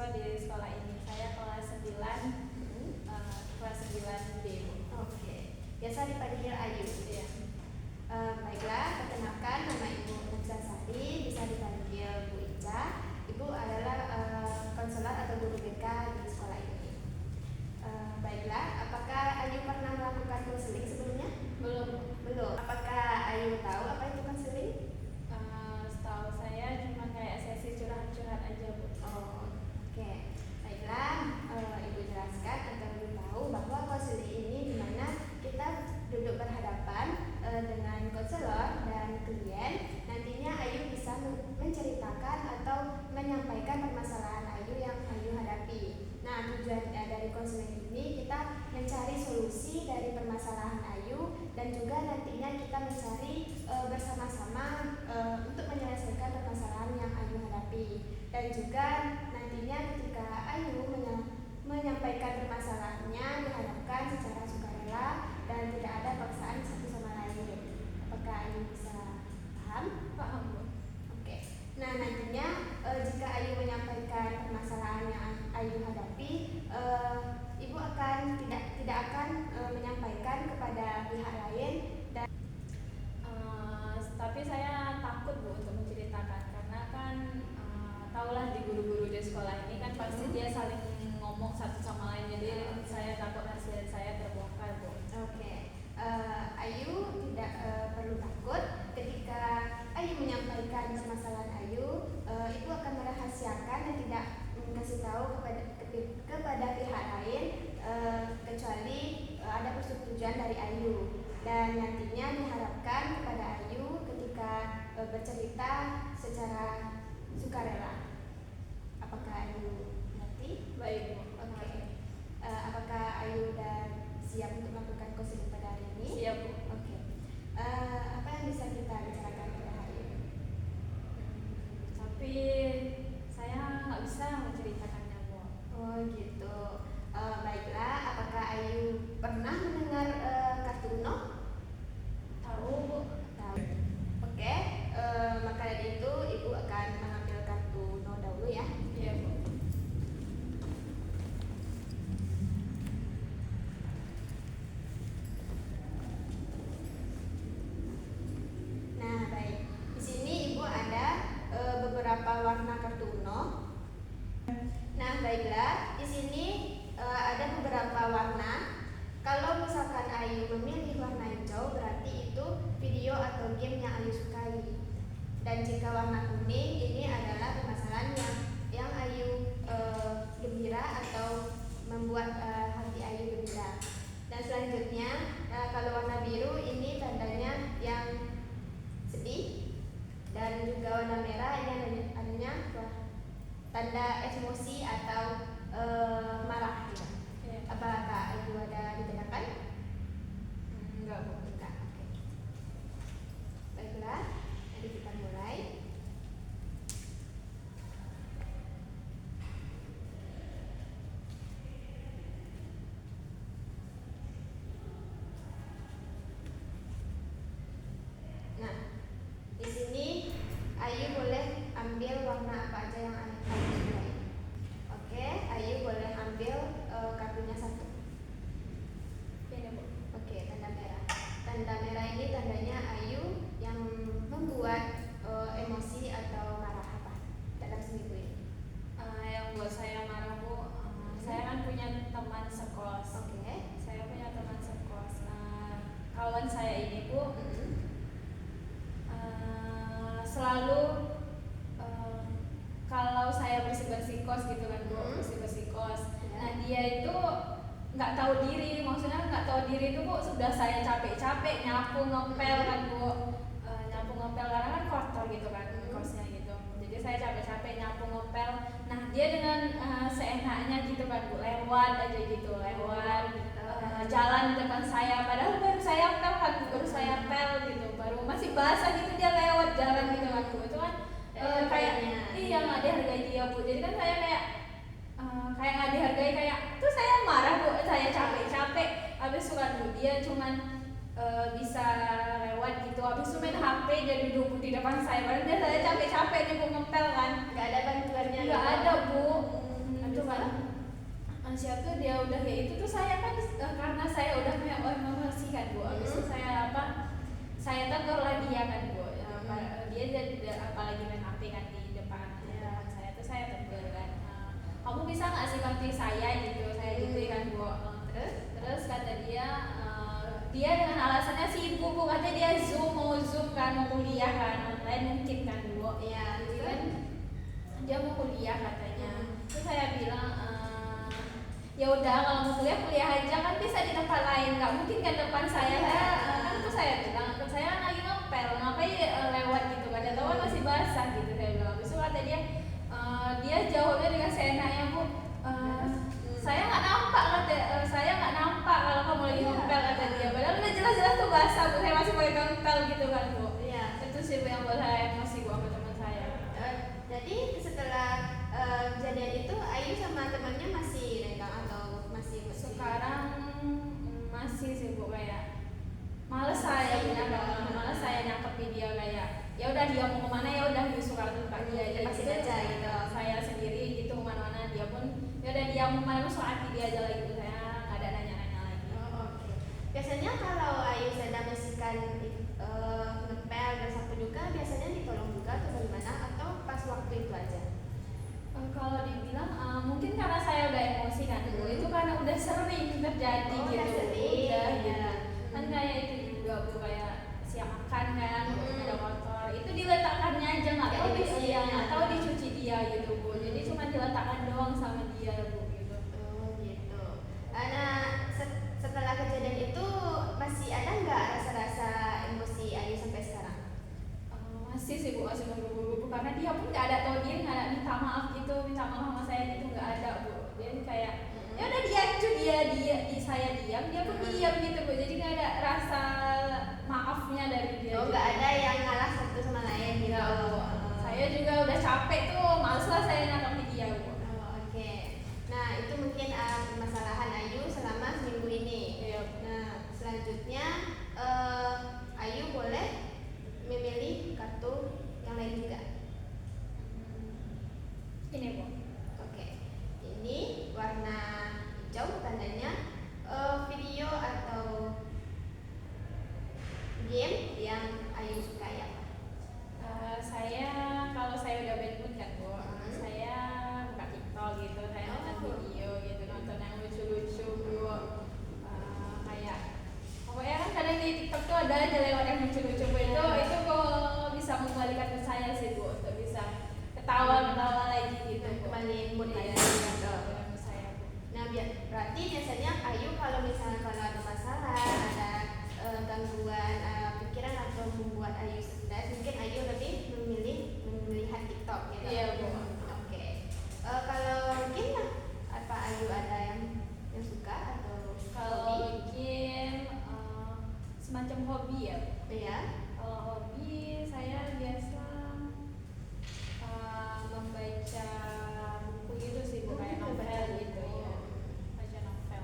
mahasiswa di sekolah ini. Saya kelas 9, kelas 9B. Oke. Biasa dipanggil Ayu. Iya. Baiklah, perkenalkan nama Ibu Sari, bisa dipanggil Bu Ica. Ibu adalah konselor atau guru BK di sekolah ini. Baiklah, apakah Ayu pernah melakukan konseling sebelumnya? Belum. Apakah Ayu tahu apa itu konseling? Setahu saya cuma kayak sesi curhat-curhat aja, Bu. Oke. Baiklah, Ibu jelaskan agar Ibu tahu bahwa konseling ini di mana kita duduk berhadapan dengan konselor dan klien. Nantinya Ayu bisa menceritakan atau menyampaikan permasalahan Ayu yang Ayu hadapi. Nah, tujuan dari konseling ini kita mencari solusi dari permasalahan Ayu dan juga nantinya kita mencari bersama-sama untuk menyelesaikan permasalahan yang Ayu hadapi. Dan juga nantinya ketika Ayu menyampaikan permasalahannya diharapkan secara sukarela dan tidak ada paksaan satu sama lain. Apakah Ayu bisa paham? Paham, Bu. Oke. Nah, nantinya jika Ayu menyampaikan permasalahan yang Ayu hadapi, Ibu akan tidak akan menyampaikan kepada pihak lain dan tapi saya takut, Bu, untuk menceritakan karena kan tahulah di guru-guru di sekolah ini kan pasti dia saling ngomong satu sama lain, jadi saya takut hasil saya terbongkar, Bu. Oke. Ayu tidak perlu takut ketika Ayu menyampaikan permasalahan Ayu, Ibu akan merahasiakan dan tidak kasih tahu kepada pihak lain kecuali ada persetujuan dari Ayu. Dan nantinya diharapkan kepada Ayu ketika bercerita secara sukarela. Apakah Ayu mengerti? Baik, Bu. Oke. Apakah Ayu sudah siap untuk melakukan konseling pada hari ini? Siap, Bu. Oke. Apa yang bisa kita bicarakan pada hari ini? Tapi saya nggak bisa menceritakannya, Bu. Oh gitu. Baiklah, apakah Ayu pernah mendengar kartu Uno? Tahu, Bu. Tahu. Oke. Maka dari itu Ibu akan mengambil kartu Uno dahulu ya. Iya, Bu. Nah, baik. Di sini Ibu ada beberapa warna kartu Uno. Nah, baiklah. Di sini ada beberapa warna. Kalau misalkan Ayu memilih warna hijau, berarti itu video atau game yang Ayu sukai. Dan jika warna kuning, ini adalah permasalahan yang Ayu gembira atau membuat hati Ayu gembira. Dan selanjutnya, kalau warna biru ini tandanya yang sedih, dan juga warna merah ini adanya tanda emosi atau marah. Iya. Apakah Ayu ada ditanyakan? Enggak, Bu. Enggak. Oke. Baiklah, mari kita mulai. Nah, di sini Ayu boleh ambil warna apa aja yang Ayu sukai. Oke, Ayu boleh ambil kartunya satu. Ini, Bu. Oke, tanda merah. Tanda merah ini tandanya Ayu yang membuat emosi atau marah apa dalam seminggu ini. Yang buat saya marah, Bu, saya kan punya teman sekos. Oke. Saya punya teman sekos. Kawan saya ini, Bu, selalu kalau saya bersih-bersih kos gitu kan, Bu, bersih-bersih kos. Ya. Nah, dia itu nggak tahu diri, maksudnya nggak tahu diri itu, Bu, sudah saya capek-capek nyapu ngepel kan, Bu, nyapu ngepel karena kan kotor gitu kan kosnya gitu. Jadi saya capek-capek nyapu ngepel. Nah, dia dengan seenaknya gitu kan, Bu, lewat aja gitu, lewat jalan di depan saya, padahal baru saya pel kan, Bu, baru saya pel gitu, baru masih basah gitu dia lewat jalan gitu kan, Bu. Itu kan kayak iya nggak dihargai dia, Bu. Jadi kan saya kayak nggak dihargai, kayak tuh saya marah, Bu, saya capek-capek habis suka, Bu, dia cuman bisa lewat gitu, habis itu main HP jadi duduk di depan saya, padahal saya capek-capek nih, Bu, ngepel kan, Nggak ada bantuannya. nggak ada, Bu. siap tuh dia udah kayak itu tuh saya kan karena saya udah kayak emosi kan Bu, abis itu saya tegur lah dia kan Bu. Dia jadi apalagi main HP kan di depan saya tuh saya tegur kan, kamu bisa nggak sih bantu saya gitu, saya gitu kan Bu. Terus kata dia dengan alasannya sibuk Bu, katanya dia mau zoom kan, mau kuliah kan online mungkin kan Bu. Iya, Jadi kan dia mau kuliah katanya. Terus saya bilang ya udah kalau mau kuliah aja kan, bisa di tempat lain, nggak mungkin kan depan saya kan. Terus saya bilang saya lagi ngepel, ngapain lewat gitu kan, atau kan masih basah gitu saya bilang. Besok kata dia jawabnya dengan seenaknya Bu, saya nggak nampak kata, saya nggak nampak kalau kamu lagi ngepel kata dia, padahal udah jelas-jelas tuh basah Bu, saya masih pakai ngepel gitu kan Bu. Itu sih Bu yang buat saya emosi Bu sama teman saya. Jadi setelah kejadian itu Ayu sama temannya masih renggang atau masih sekarang masih sih Bu, kayak males saya nyangkep dia, kayak ya udah dia mau kemana ya udah suka suka dia aja masih gitu. aja gitu. Saya sendiri gitu kemana-mana, dia pun ya udah dia mau kemana suka hati dia aja lagi gitu, saya nggak ada nanya-nanya lagi. Oke. Biasanya kalau Ayu sedang bersihkan ngepel dan sapu juga, biasanya ditolong juga atau bagaimana, atau pas waktu itu aja? Kalau dibilang mungkin karena saya udah emosi kan Bu, itu karena udah sering terjadi gitu. Udah gitu. Kan kayak itu juga Bu, kayak siap makan kan, ada kotor, itu diletakkannya aja nggak tahu dicuci dia gitu Bu. Jadi cuma diletakkan doang sama dia Bu gitu. Gitu. Nah, setelah kejadian itu masih ada nggak rasa-rasa emosi Ayu sampai sekarang? Masih sih Bu, masih menggebu-gebu karena dia pun nggak ada tahu diri, nggak ada minta maaf sama saya gitu, nggak ada Bu. Dia kayak ya udah saya diam, dia pun diam gitu Bu. Jadi nggak ada rasa maafnya dari dia. Nggak ada yang ngalah satu sama lain gitu. Saya juga udah capek tuh, males lah saya nangkep dia Bu. Oke. Nah itu mungkin permasalahan Ayu selama seminggu ini. Nah selanjutnya Ayu boleh memilih kartu yang lain juga. Ini Bu. Oke. Ini warna hijau, tandanya video atau game yang Ayu suka ya? Kalau saya udah bad mood kan Bu, saya buka TikTok gitu, saya nonton video gitu, nonton yang lucu-lucu Bu. Kayak pokoknya kan kadang di TikTok tuh ada aja lewat yang lucu-lucu Bu, itu kok bisa mengembalikan ke saya sih Bu, untuk bisa ketawa lagi gitu, kembali mood lagi gitu. Nah berarti biasanya Ayu kalau misalnya ada masalah, ada gangguan pikiran atau membuat Ayu stres, mungkin Ayu lebih melihat TikTok gitu. Iya Bu. Oke. Kalau mungkin apa Ayu ada yang suka atau kalau game semacam hobi ya? Iya. Kalau hobi saya biasa membaca buku gitu sih Bu, kayak novel gitu ya. Baca novel.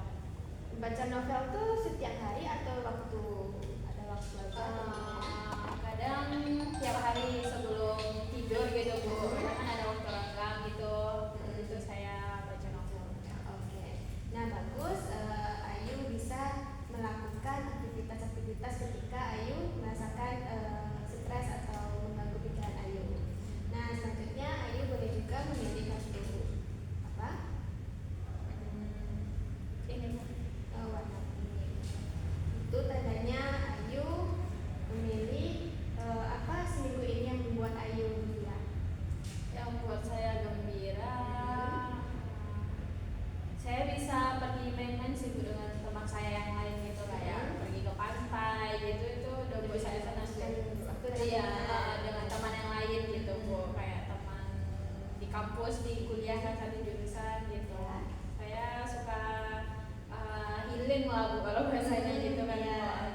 Baca novel tuh setiap hari atau ada waktu aja? Kadang tiap hari sebelum tidur gitu Bu, kadang kan ada waktu renggang gitu, itu saya baca novel. Oke. Nah bagus, Ayu bisa melakukan aktivitas ketika Ayu merasakan stres atau mengganggu pikiran Ayu. Nah selanjutnya Ayu boleh juga memilih kartu apa? Ini Bu. Warna kuning. Itu tandanya Ayu memilih apa seminggu ini yang membuat Ayu gembira? Yang membuat saya gembira, saya bisa pergi main-main sih Bu dengan teman saya yang lain gitu, kayak pergi ke pantai gitu, itu udah buat saya senang sih. Iya, dengan teman yang lain gitu Bu, kayak teman di kampus, di kuliah kan satu jurusan gitu. Saya suka healing lah Bu kalau bahasanya gitu kan.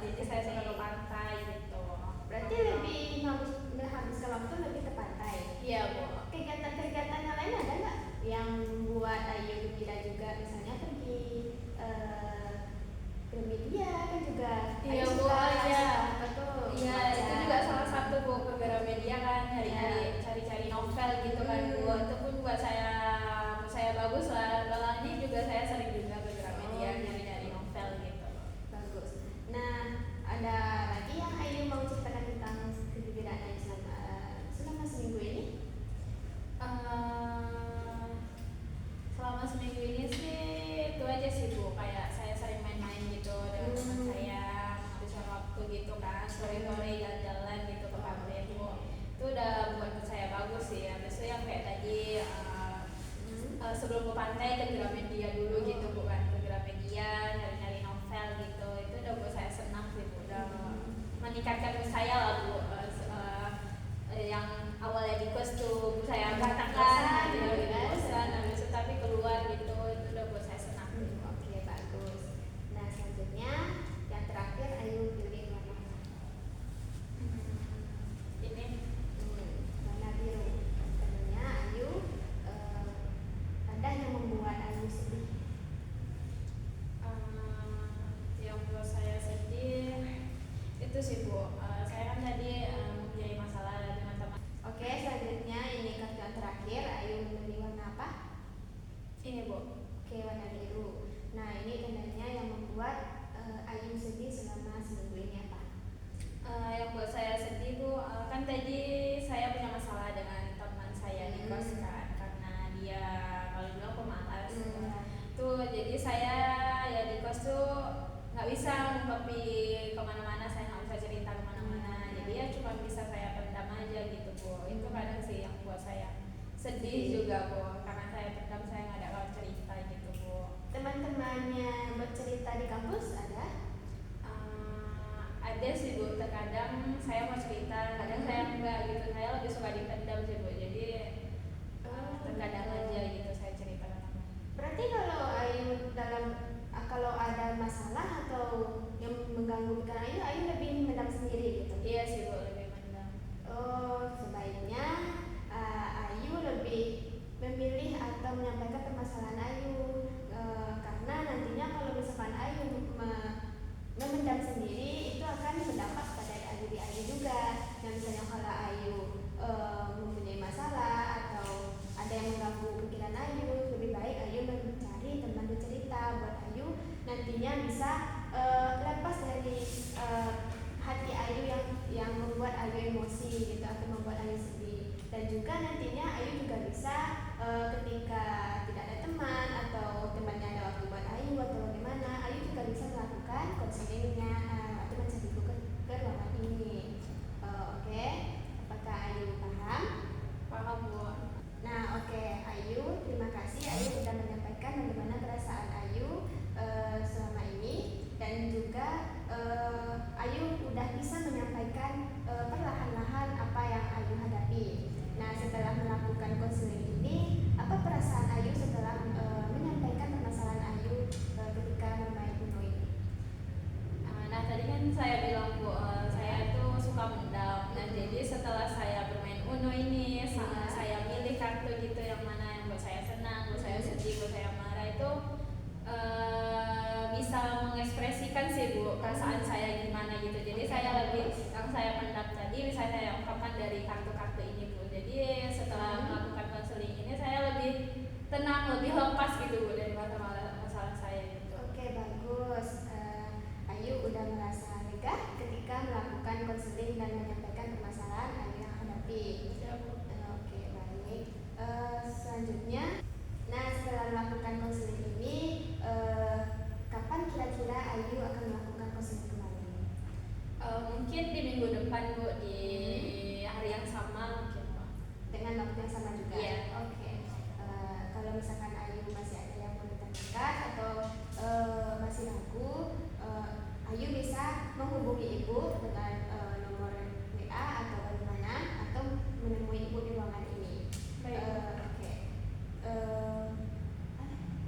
Jadi saya suka ke pantai gitu. Berarti lebih menghabiskan waktu lebih ke pantai. Iya Bu. Kegiatan yang lain ada nggak yang membuat Ayu gembira juga, misalnya pergi Gramedia kan juga? Iya Ayu Bu, suka iya. Iya, Itu juga salah satu Bu, ke Gramedia kan, cari-cari novel gitu kan Bu. Itu pun buat saya bagus lah. Kalau ini juga saya sering sebelum ke pantai ke Gramedia dulu gitu bukan, ke Gramedia nyari-nyari novel gitu. Itu udah buat saya senang sih Bu, udah meningkatkan mood saya lah Bu. Yang awalnya di kos tuh saya katakan gitu, bosan habis itu tapi keluar gitu, itu udah buat saya senang. Oke, bagus. Nah, selanjutnya yang terakhir Ayu pilih warna apa? Ini Warna biru. Katanya Ayu ada yang membuat Ayu sedih. yang buat saya sedih itu sih Bu, saya kan tadi mempunyai masalah dengan teman. Oke, selanjutnya ini kartu yang terakhir Ayu memilih warna apa? Ini Bu, Oke, warna biru. Nah, ini tandanya yang membuat Ayu sedih selama seminggu ini apa? yang buat saya sedih Bu, kan tadi saya punya masalah dengan teman saya di kos kan, karena dia kalau bilang pemalas tuh, jadi saya ya di kos tuh nggak bisa ngungkapin kemana-mana, saya nggak bisa cerita kemana-mana, jadi ya cuma bisa saya pendam aja gitu Bu. Itu kadang sih yang buat saya sedih juga Bu, karena saya pendam, saya nggak ada kalau cerita gitu Bu. Teman-temannya bercerita di kampus ada? Ada sih Bu, terkadang saya mau cerita, kadang saya enggak gitu, saya lebih suka dipendam sih Bu, jadi terkadang aja gitu saya cerita ke teman. Berarti kalau Ayu kalau ada masalah atau yang mengganggu pikiran Ayu, Ayu lebih mendam sendiri gitu? Iya sih Bu, lebih pendam. Oh, sebaiknya Ayu lebih memilih atau menyampaikan permasalahan Ayu, karena nantinya kalau misalkan Ayu memendam sendiri itu akan berdampak pada diri Ayu juga. Yang misalnya kalau Ayu mempunyai masalah atau ada yang mengganggu pikiran Ayu, lebih baik Ayu mencari teman bercerita buat Ayu nantinya bisa lepas dari hati Ayu yang membuat Ayu emosi gitu atau membuat Ayu sedih. Dan juga nantinya Ayu juga bisa ketika tidak ada teman atau temannya ada waktu buat Ayu atau bagaimana, Ayu juga bisa melakukan konselingnya atau mencari ke ruangan ini. Oke, apakah Ayu paham? Paham Bu. Nah, oke, Ayu, terima kasih Ayu sudah menyampaikan bagaimana perasaan Ayu selama ini, dan juga Ayu udah bisa menyampaikan perlahan-lahan apa yang Ayu hadapi. Nah, setelah melakukan konseling ini, apa perasaan Ayu setelah menyampaikan permasalahan Ayu ketika bermain Uno ini? Nah tadi kan saya bilang Bu, saya itu suka mendam. Nah jadi setelah saya bermain Uno ini, saya milih kartu gitu yang mana yang buat saya senang, buat saya sedih, buat saya marah, itu bisa mengekspresikan sih Bu perasaan saya gimana gitu. Jadi saya lebih, yang saya pendam tadi bisa saya ungkapkan dari kartu-kartu ini Bu. Jadi setelah melakukan konseling ini saya lebih tenang, lebih lepas gitu Bu dari masalah saya gitu. Oke, bagus. Ayu udah merasa lega ketika melakukan konseling dan menyampaikan permasalahan Ayu yang hadapi. Ya, Bu. Oke, baik. Selanjutnya, nah setelah melakukan konseling ini, kapan kira-kira Ayu akan melakukan konseling kembali? Mungkin di minggu depan Bu, di hari yang sama mungkin Pak. Dengan waktu yang sama juga? Iya. Oke. Kalau misalkan Ayu masih ada yang mau ditanyakan atau masih ragu, Ayu bisa menghubungi Ibu dengan nomor WA atau bagaimana, atau menemui Ibu di ruangan ini. Baik. Oke.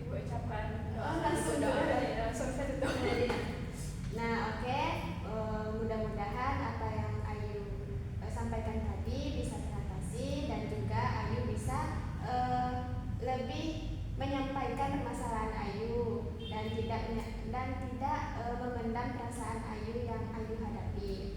Ibu ucapkan langsung doa doa. langsung saya doa. Nah, oke. Mudah-mudahan apa yang Ayu sampaikan tadi bisa teratasi, dan juga Ayu bisa lebih menyampaikan permasalahan Ayu dan tidak memendam perasaan Ayu yang Ayu hadapi.